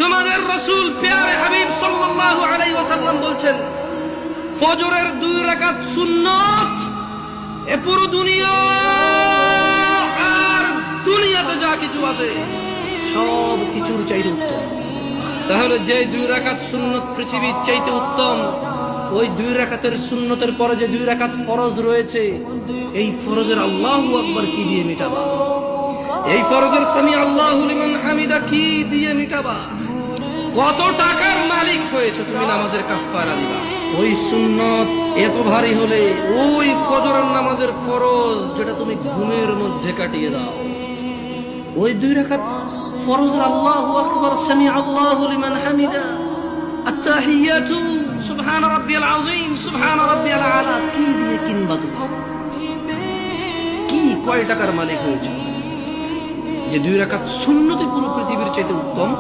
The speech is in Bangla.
তোমাদের রাসূল প্যারে হাবিব সাল্লাল্লাহু আলাইহি ওয়াসাল্লাম বলছেন, ফজরের 2 রাকাত সুন্নাত এ পুরো দুনিয়া আর দুনিয়াতে যা কিছু আছে সব কিছুর চাইতে উত্তম। তাহলে যে 2 রাকাত সুন্নত পৃথিবীর চাইতে উত্তম, ওই 2 রাকাতের সুন্নতের পরে যে 2 রাকাত ফরজ রয়েছে, এই ফরজের আল্লাহু আকবার কি দিয়ে মিটাবা? এই ফরজের সামি আল্লাহু লিমান হামিদা কি দিয়ে মিটাবা? কত টাকার মালিক হয়েছে তুমি নামাজের কাফারা দিবা? ওই সুন্নত এত ভারী হলে ওই ফজরের নামাজের ফরজ যেটা তুমি ঘুমের মধ্যে কাটিয়ে দাও, ওই 2 রাকাত ফরজের আল্লাহু আকবার সামি আল্লাহু লিমান হামিদা আত-তাহিয়াতু সুবহান রাব্বিয়াল আযীম সুবহান রাব্বিয়াল আলা কি দিয়ে কিনবা তুমি? কি কয় টাকার মালিক হয়েছে যে 2 রাকাত সুন্নতে পুরো পৃথিবীর চাইতে উত্তম?